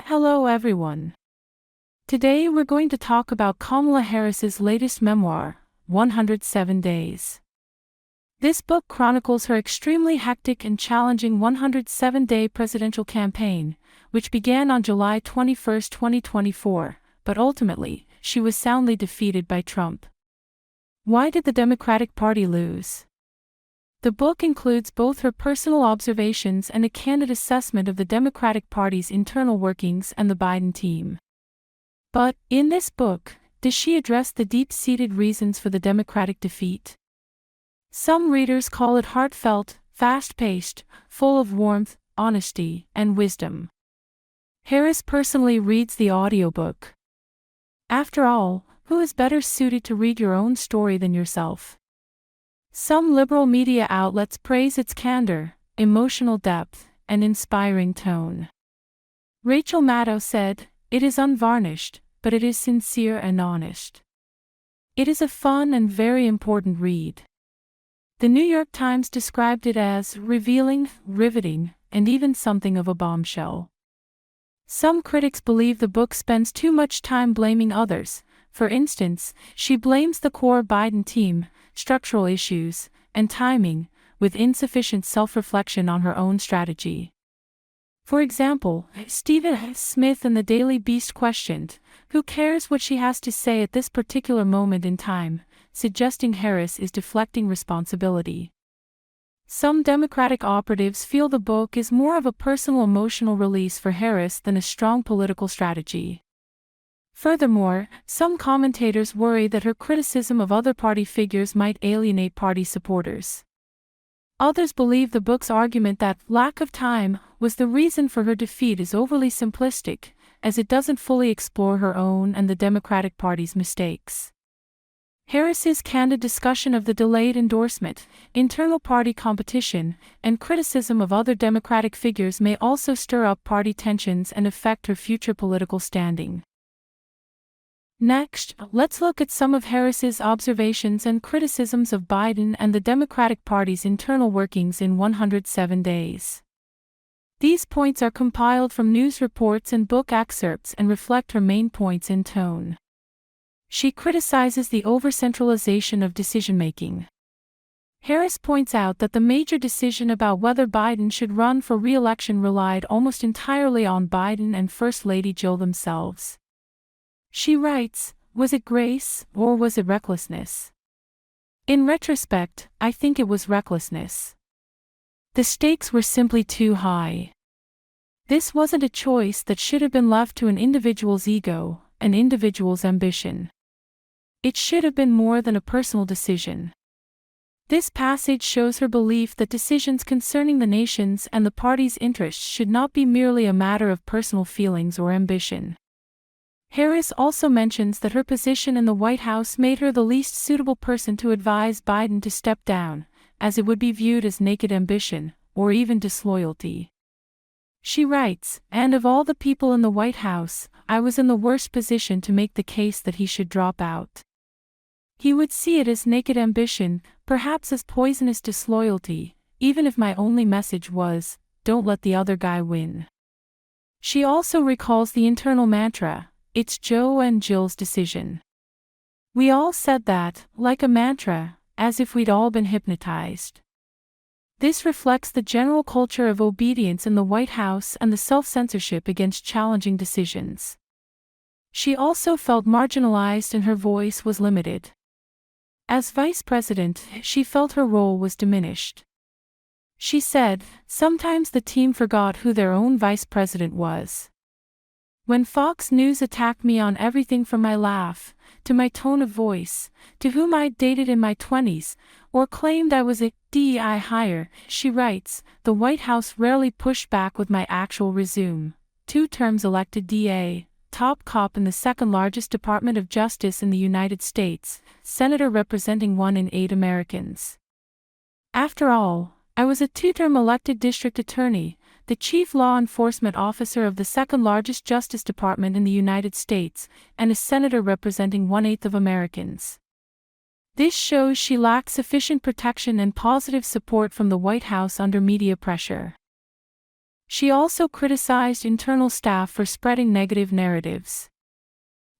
Hello everyone. Today we're going to talk about Kamala Harris's latest memoir, 107 Days. This book chronicles her extremely hectic and challenging 107-day presidential campaign, which began on July 21, 2024, but ultimately, she was soundly defeated by Trump. Why did the Democratic Party lose? The book includes both her personal observations and a candid assessment of the Democratic Party's internal workings and the Biden team. But, in this book, does she address the deep-seated reasons for the Democratic defeat? Some readers call it heartfelt, fast-paced, full of warmth, honesty, and wisdom. Harris personally reads the audiobook. After all, who is better suited to read your own story than yourself? Some liberal media outlets praise its candor, emotional depth, and inspiring tone. Rachel Maddow said, "It is unvarnished, but it is sincere and honest." It is a fun and very important read. The New York Times described it as revealing, riveting, and even something of a bombshell. Some critics believe the book spends too much time blaming others. For instance, she blames the core Biden team, structural issues, and timing, with insufficient self-reflection on her own strategy. For example, Stephen Smith in the Daily Beast questioned, "Who cares what she has to say at this particular moment in time?" suggesting Harris is deflecting responsibility. Some Democratic operatives feel the book is more of a personal emotional release for Harris than a strong political strategy. Furthermore, some commentators worry that her criticism of other party figures might alienate party supporters. Others believe the book's argument that lack of time was the reason for her defeat is overly simplistic, as it doesn't fully explore her own and the Democratic Party's mistakes. Harris's candid discussion of the delayed endorsement, internal party competition, and criticism of other Democratic figures may also stir up party tensions and affect her future political standing. Next, let's look at some of Harris's observations and criticisms of Biden and the Democratic Party's internal workings in 107 days. These points are compiled from news reports and book excerpts and reflect her main points in tone. She criticizes the over-centralization of decision-making. Harris points out that the major decision about whether Biden should run for re-election relied almost entirely on Biden and First Lady Jill themselves. She writes, "Was it grace, or was it recklessness? In retrospect, I think it was recklessness. The stakes were simply too high. This wasn't a choice that should have been left to an individual's ego, an individual's ambition. It should have been more than a personal decision." This passage shows her belief that decisions concerning the nation's and the party's interests should not be merely a matter of personal feelings or ambition. Harris also mentions that her position in the White House made her the least suitable person to advise Biden to step down, as it would be viewed as naked ambition, or even disloyalty. She writes, "And of all the people in the White House, I was in the worst position to make the case that he should drop out. He would see it as naked ambition, perhaps as poisonous disloyalty, even if my only message was, 'Don't let the other guy win.'" She also recalls the internal mantra, "It's Joe and Jill's decision." We all said that, like a mantra, as if we'd all been hypnotized. This reflects the general culture of obedience in the White House and the self-censorship against challenging decisions. She also felt marginalized and her voice was limited. As vice president, she felt her role was diminished. She said, "Sometimes the team forgot who their own vice president was. When Fox News attacked me on everything from my laugh, to my tone of voice, to whom I'd dated in my 20s, or claimed I was a DEI hire," she writes, "the White House rarely pushed back with my actual resume. 2 terms elected DA, top cop in the second-largest Department of Justice in the United States, senator representing 1 in 8 Americans. After all, I was a 2-term elected district attorney, the chief law enforcement officer of the second-largest Justice Department in the United States, and a senator representing 1/8 of Americans." This shows she lacked sufficient protection and positive support from the White House under media pressure. She also criticized internal staff for spreading negative narratives.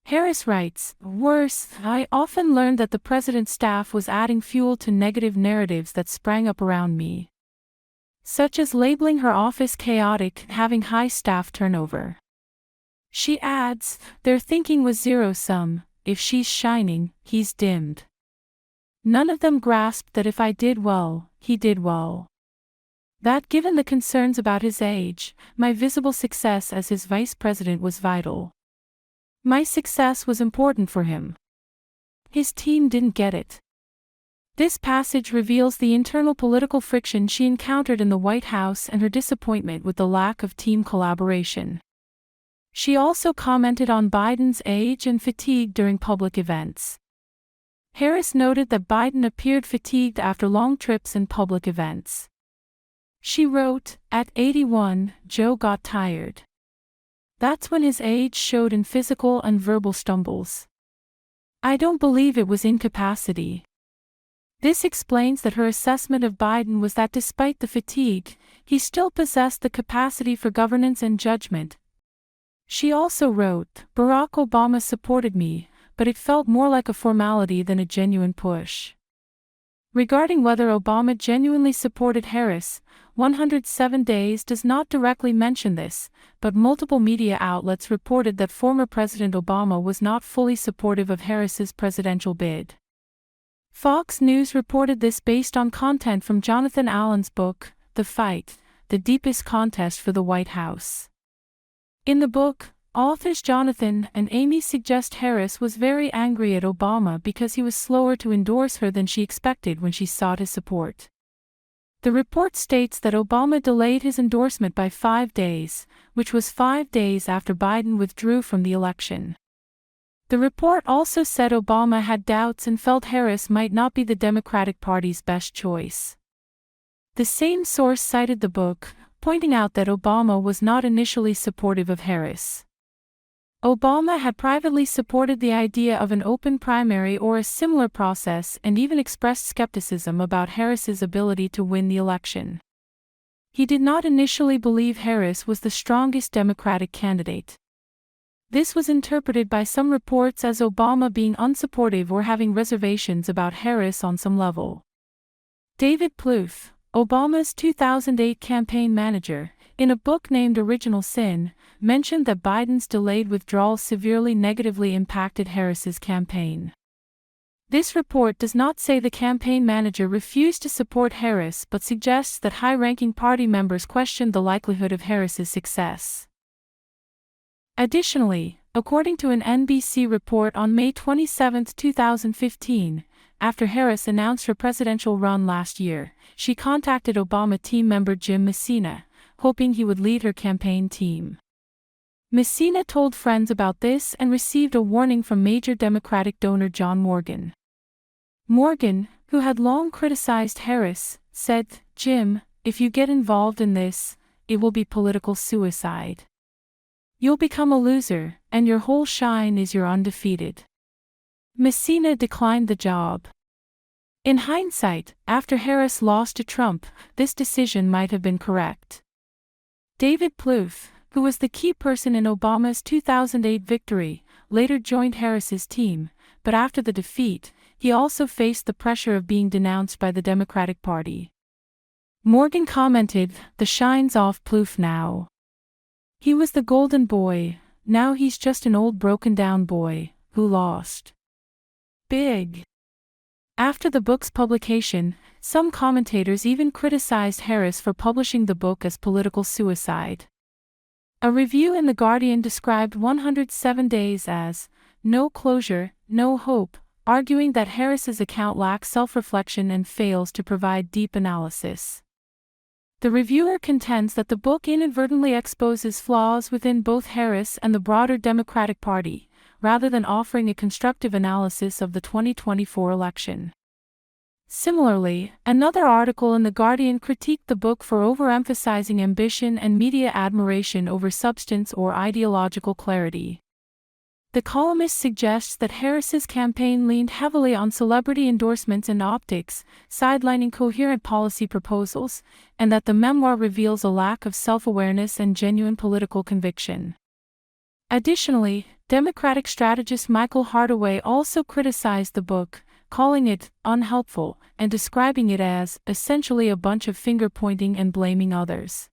Harris writes, "Worse, I often learned that the president's staff was adding fuel to negative narratives that sprang up around me, such as labeling her office chaotic and having high staff turnover." She adds, "Their thinking was zero-sum, if she's shining, he's dimmed. None of them grasped that if I did well, he did well. That given the concerns about his age, my visible success as his vice president was vital. My success was important for him. His team didn't get it." This passage reveals the internal political friction she encountered in the White House and her disappointment with the lack of team collaboration. She also commented on Biden's age and fatigue during public events. Harris noted that Biden appeared fatigued after long trips and public events. She wrote, "At 81, Joe got tired. That's when his age showed in physical and verbal stumbles. I don't believe it was incapacity." This explains that her assessment of Biden was that despite the fatigue, he still possessed the capacity for governance and judgment. She also wrote, "Barack Obama supported me, but it felt more like a formality than a genuine push." Regarding whether Obama genuinely supported Harris, 107 Days does not directly mention this, but multiple media outlets reported that former President Obama was not fully supportive of Harris's presidential bid. Fox News reported this based on content from Jonathan Allen's book, The Fight: The Deepest Contest for the White House. In the book, authors Jonathan and Amy suggest Harris was very angry at Obama because he was slower to endorse her than she expected when she sought his support. The report states that Obama delayed his endorsement by 5 days, which was 5 days after Biden withdrew from the election. The report also said Obama had doubts and felt Harris might not be the Democratic Party's best choice. The same source cited the book, pointing out that Obama was not initially supportive of Harris. Obama had privately supported the idea of an open primary or a similar process and even expressed skepticism about Harris's ability to win the election. He did not initially believe Harris was the strongest Democratic candidate. This was interpreted by some reports as Obama being unsupportive or having reservations about Harris on some level. David Plouffe, Obama's 2008 campaign manager, in a book named Original Sin, mentioned that Biden's delayed withdrawal severely negatively impacted Harris's campaign. This report does not say the campaign manager refused to support Harris but suggests that high-ranking party members questioned the likelihood of Harris's success. Additionally, according to an NBC report on May 27, 2015, after Harris announced her presidential run last year, she contacted Obama team member Jim Messina, hoping he would lead her campaign team. Messina told friends about this and received a warning from major Democratic donor John Morgan. Morgan, who had long criticized Harris, said, "Jim, if you get involved in this, it will be political suicide. You'll become a loser, and your whole shine is you're undefeated." Messina declined the job. In hindsight, after Harris lost to Trump, this decision might have been correct. David Plouffe, who was the key person in Obama's 2008 victory, later joined Harris's team, but after the defeat, he also faced the pressure of being denounced by the Democratic Party. Morgan commented, "The shine's off Plouffe now. He was the golden boy, now he's just an old broken-down boy, who lost big." After the book's publication, some commentators even criticized Harris for publishing the book as political suicide. A review in The Guardian described 107 Days as "no closure, no hope," arguing that Harris's account lacks self-reflection and fails to provide deep analysis. The reviewer contends that the book inadvertently exposes flaws within both Harris and the broader Democratic Party, rather than offering a constructive analysis of the 2024 election. Similarly, another article in The Guardian critiqued the book for overemphasizing ambition and media admiration over substance or ideological clarity. the columnist suggests that Harris's campaign leaned heavily on celebrity endorsements and optics, sidelining coherent policy proposals, and that the memoir reveals a lack of self-awareness and genuine political conviction. Additionally, Democratic strategist Michael Hardaway also criticized the book, calling it unhelpful and describing it as essentially a bunch of finger-pointing and blaming others.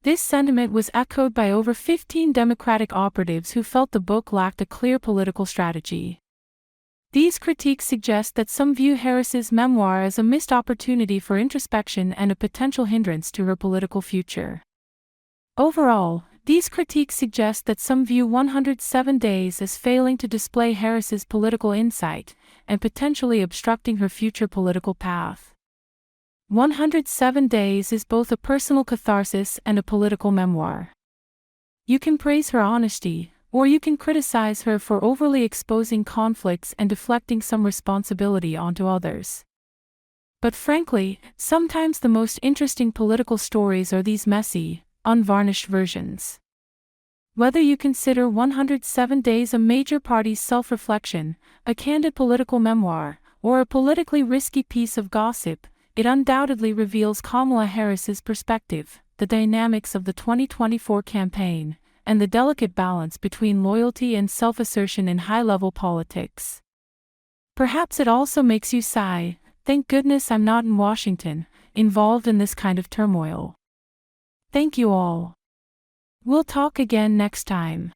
This sentiment was echoed by over 15 Democratic operatives who felt the book lacked a clear political strategy. These critiques suggest that some view Harris's memoir as a missed opportunity for introspection and a potential hindrance to her political future. Overall, these critiques suggest that some view 107 Days as failing to display Harris's political insight and potentially obstructing her future political path. 107 Days is both a personal catharsis and a political memoir. You can praise her honesty, or you can criticize her for overly exposing conflicts and deflecting some responsibility onto others. But frankly, sometimes the most interesting political stories are these messy, unvarnished versions. Whether you consider 107 Days a major party's self-reflection, a candid political memoir, or a politically risky piece of gossip, it undoubtedly reveals Kamala Harris's perspective, the dynamics of the 2024 campaign, and the delicate balance between loyalty and self-assertion in high-level politics. Perhaps it also makes you sigh, thank goodness I'm not in Washington, involved in this kind of turmoil. Thank you all. We'll talk again next time.